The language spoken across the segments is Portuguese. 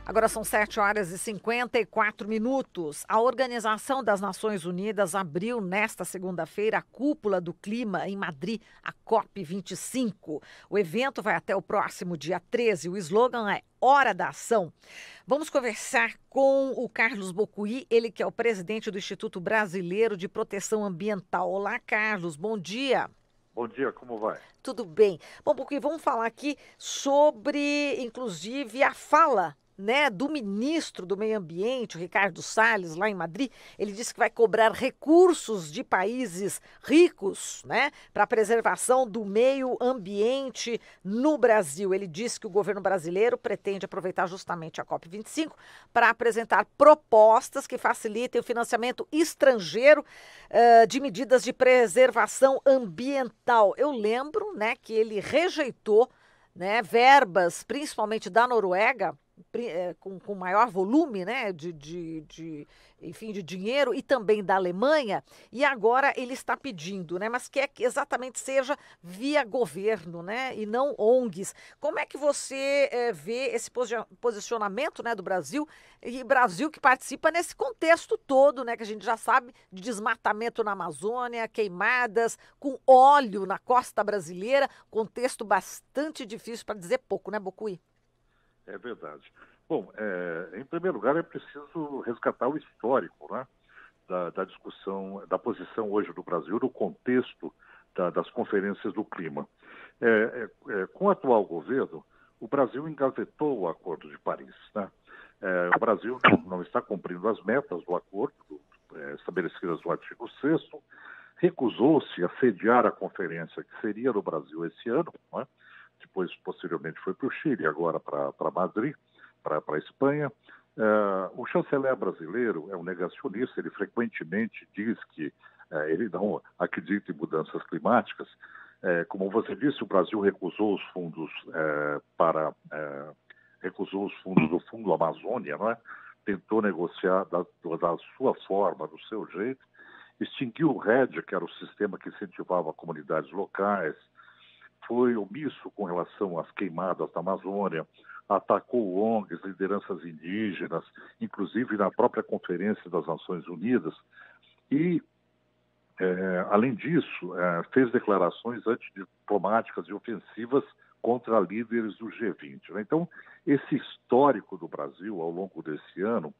Agora são 7h54. A Organização das Nações Unidas abriu nesta segunda-feira a Cúpula do Clima em Madrid, a COP25. O evento vai até o próximo dia 13. O slogan é Hora da Ação. Vamos conversar com o Carlos Bocuí, ele que é o presidente do Instituto Brasileiro de Proteção Ambiental. Olá, Carlos, bom dia. Bom dia, como vai? Tudo bem. Bom, porque vamos falar aqui sobre, inclusive, a fala, né, do ministro do Meio Ambiente, o Ricardo Salles, lá em Madrid. Ele disse que vai cobrar recursos de países ricos, né, para a preservação do meio ambiente no Brasil. Ele disse que o governo brasileiro pretende aproveitar justamente a COP25 para apresentar propostas que facilitem o financiamento estrangeiro de medidas de preservação ambiental. Eu lembro, né, que ele rejeitou, né, verbas, principalmente da Noruega, com maior volume, né, enfim, de dinheiro, e também da Alemanha, e agora ele está pedindo, né, mas quer que exatamente seja via governo, né, e não ONGs. Como é que você vê esse posicionamento, né, do Brasil, e Brasil que participa nesse contexto todo, né, que a gente já sabe, de desmatamento na Amazônia, queimadas, com óleo na costa brasileira, contexto bastante difícil, para dizer pouco, né, Bocuí? É verdade. Bom, em primeiro lugar, é preciso resgatar o histórico, né, da discussão, da posição hoje do Brasil, no contexto das conferências do clima. Com o atual governo, o Brasil engavetou o Acordo de Paris, né? O Brasil não está cumprindo as metas do acordo estabelecidas no artigo 6º, recusou-se a sediar a conferência que seria no Brasil esse ano, né? Depois, posteriormente, foi para o Chile, agora para Madrid, para a Espanha. O chanceler brasileiro é um negacionista, ele frequentemente diz que ele não acredita em mudanças climáticas. Como você disse, o Brasil recusou os fundos recusou os fundos do Fundo Amazônia, não é? Tentou negociar da sua forma, do seu jeito, extinguiu o RED, que era o sistema que incentivava comunidades locais, foi omisso com relação às queimadas da Amazônia, atacou ONGs, lideranças indígenas, inclusive na própria Conferência das Nações Unidas, e, além disso, fez declarações antidiplomáticas e ofensivas contra líderes do G20. Né? Então, esse histórico do Brasil ao longo desse ano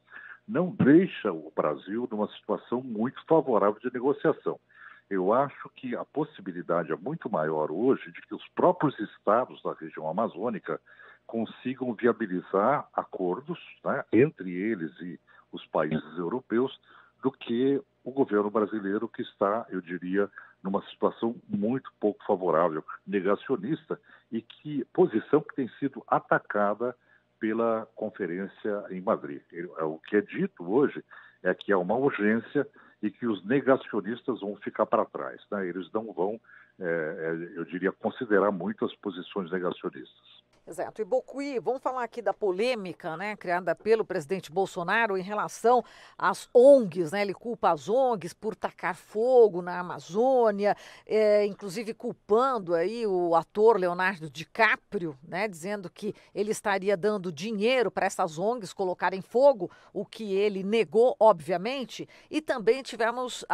não deixa o Brasil numa situação muito favorável de negociação. Eu acho que a possibilidade é muito maior hoje de que os próprios estados da região amazônica consigam viabilizar acordos, né, entre eles e os países europeus, do que o governo brasileiro, que está, eu diria, numa situação muito pouco favorável, negacionista, e posição que tem sido atacada pela conferência em Madrid. O que é dito hoje é que há uma urgência e que os negacionistas vão ficar para trás, né? Eles não vão, eu diria, considerar muito as posições negacionistas. Exato. E Bocuí, vamos falar aqui da polêmica, né, criada pelo presidente Bolsonaro em relação às ONGs, né? Ele culpa as ONGs por tacar fogo na Amazônia, inclusive culpando aí o ator Leonardo DiCaprio, né, dizendo que ele estaria dando dinheiro para essas ONGs colocarem fogo, o que ele negou, obviamente. E também tivemos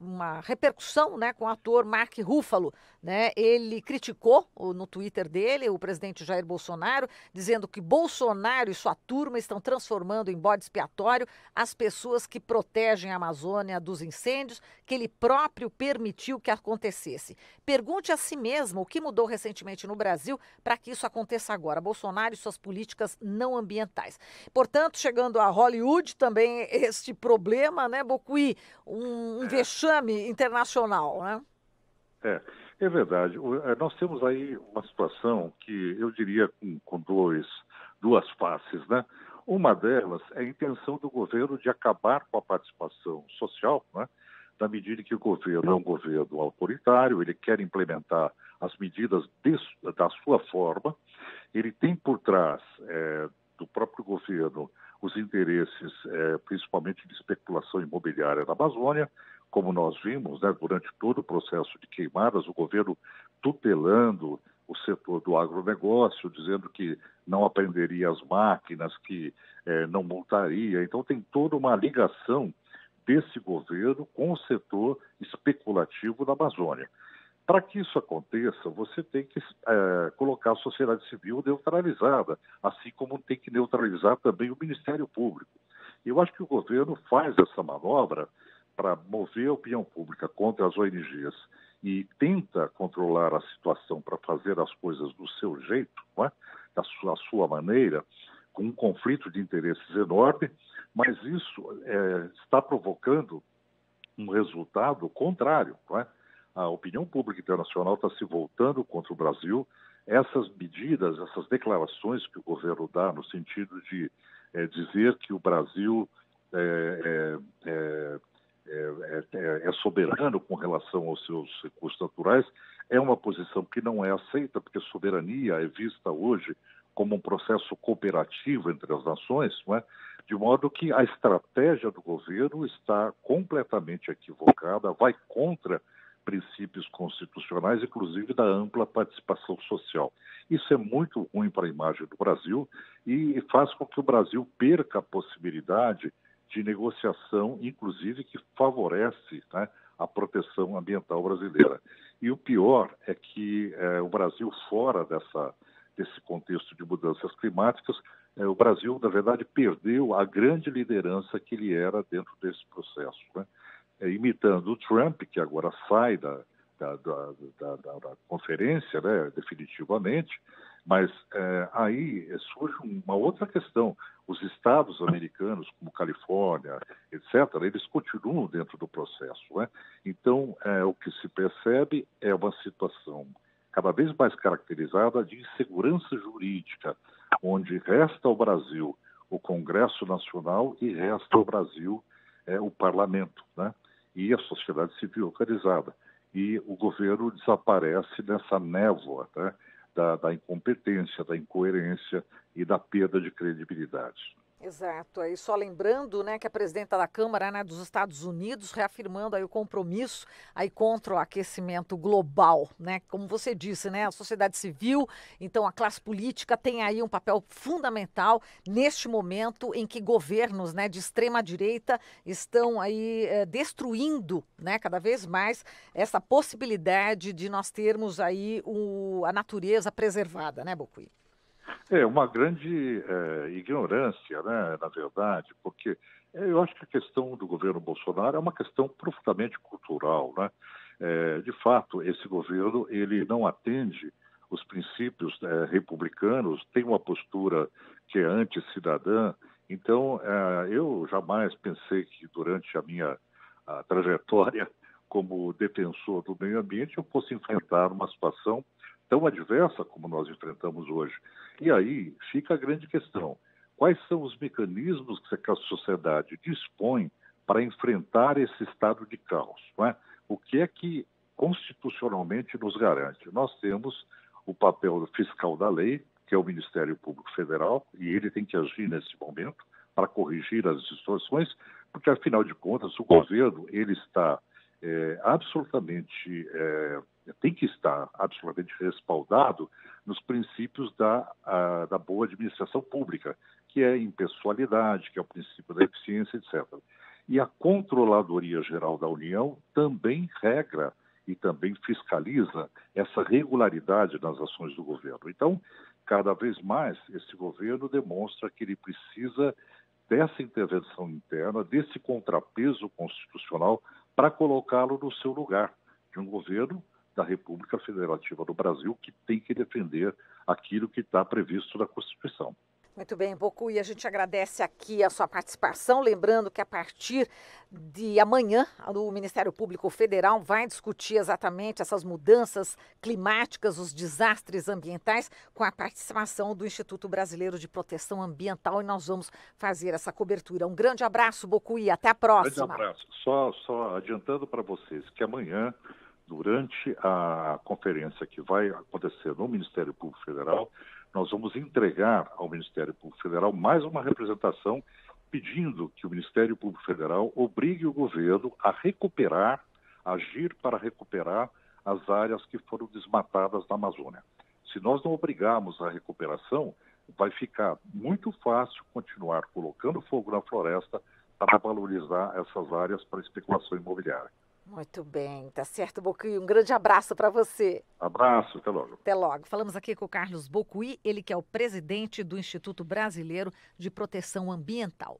uma repercussão, né, com o ator Mark Ruffalo, né? Ele criticou no Twitter dele o presidente Jair Bolsonaro, dizendo que Bolsonaro e sua turma estão transformando em bode expiatório as pessoas que protegem a Amazônia dos incêndios, que ele próprio permitiu que acontecesse. Pergunte a si mesmo o que mudou recentemente no Brasil para que isso aconteça agora. Bolsonaro e suas políticas não ambientais. Portanto, chegando a Hollywood, também este problema, né, Bocuí? Um vexame internacional, né? É verdade. Nós temos aí uma situação que eu diria com duas faces, né? Uma delas é a intenção do governo de acabar com a participação social, né? Na medida que o governo é um governo autoritário, ele quer implementar as medidas da sua forma, ele tem por trás do próprio governo os interesses, principalmente de especulação imobiliária na Amazônia, como nós vimos, né, durante todo o processo de queimadas, o governo tutelando o setor do agronegócio, dizendo que não apreenderia as máquinas, que não multaria. Então, tem toda uma ligação desse governo com o setor especulativo da Amazônia. Para que isso aconteça, você tem que colocar a sociedade civil neutralizada, assim como tem que neutralizar também o Ministério Público. Eu acho que o governo faz essa manobra para mover a opinião pública contra as ONGs e tenta controlar a situação para fazer as coisas do seu jeito, não é? Da sua maneira, com um conflito de interesses enorme, mas isso está provocando um resultado contrário, não é? A opinião pública internacional está se voltando contra o Brasil. Essas medidas, essas declarações que o governo dá no sentido de dizer que o Brasil é soberano com relação aos seus recursos naturais, é uma posição que não é aceita, porque soberania é vista hoje como um processo cooperativo entre as nações, não é? De modo que a estratégia do governo está completamente equivocada, vai contra princípios constitucionais, inclusive da ampla participação social. Isso é muito ruim para a imagem do Brasil e faz com que o Brasil perca a possibilidade de negociação, inclusive que favorece, né, a proteção ambiental brasileira. E o pior é que o Brasil, fora desse contexto de mudanças climáticas, o Brasil, na verdade, perdeu a grande liderança que ele era dentro desse processo, né? Imitando o Trump, que agora sai da conferência, né, definitivamente, mas aí surge uma outra questão. Os estados americanos, como Califórnia, etc., eles continuam dentro do processo, né? Então, o que se percebe é uma situação cada vez mais caracterizada de insegurança jurídica, onde resta ao Brasil o Congresso Nacional e resta ao Brasil o Parlamento, né? E a sociedade civil organizada. E o governo desaparece nessa névoa, né, da incompetência, da incoerência e da perda de credibilidade. Exato, aí só lembrando, né, que a presidenta da Câmara, né, dos Estados Unidos reafirmando aí o compromisso aí contra o aquecimento global, né, como você disse, né, a sociedade civil, então a classe política tem aí um papel fundamental neste momento em que governos, né, de extrema direita estão aí destruindo, né, cada vez mais essa possibilidade de nós termos aí a natureza preservada, né, Bocuí? É uma grande ignorância, né, na verdade, porque eu acho que a questão do governo Bolsonaro é uma questão profundamente cultural, né? De fato, esse governo ele não atende os princípios republicanos, tem uma postura que é anticidadã. Então, eu jamais pensei que durante a minha trajetória como defensor do meio ambiente eu fosse enfrentar uma situação tão adversa como nós enfrentamos hoje. E aí fica a grande questão: quais são os mecanismos que a sociedade dispõe para enfrentar esse estado de caos, não é? O que é que constitucionalmente nos garante? Nós temos o papel fiscal da lei, que é o Ministério Público Federal, e ele tem que agir nesse momento para corrigir as distorções, porque, afinal de contas, o governo ele está tem que estar absolutamente respaldado nos princípios da boa administração pública, que é a impessoalidade, que é o princípio da eficiência, etc. E a Controladoria Geral da União também regra e também fiscaliza essa regularidade nas ações do governo. Então, cada vez mais, esse governo demonstra que ele precisa dessa intervenção interna, desse contrapeso constitucional, para colocá-lo no seu lugar, de um governo da República Federativa do Brasil que tem que defender aquilo que está previsto na Constituição. Muito bem, Bocuí, a gente agradece aqui a sua participação, lembrando que a partir de amanhã o Ministério Público Federal vai discutir exatamente essas mudanças climáticas, os desastres ambientais, com a participação do Instituto Brasileiro de Proteção Ambiental, e nós vamos fazer essa cobertura. Um grande abraço, Bocuí, até a próxima. Um grande abraço. Só adiantando para vocês que amanhã, durante a conferência que vai acontecer no Ministério Público Federal, nós vamos entregar ao Ministério Público Federal mais uma representação pedindo que o Ministério Público Federal obrigue o governo a agir para recuperar as áreas que foram desmatadas na Amazônia. Se nós não obrigarmos a recuperação, vai ficar muito fácil continuar colocando fogo na floresta para valorizar essas áreas para especulação imobiliária. Muito bem, tá certo, Bocuí. Um grande abraço para você. Abraço, até logo. Até logo. Falamos aqui com o Carlos Bocuí, ele que é o presidente do Instituto Brasileiro de Proteção Ambiental.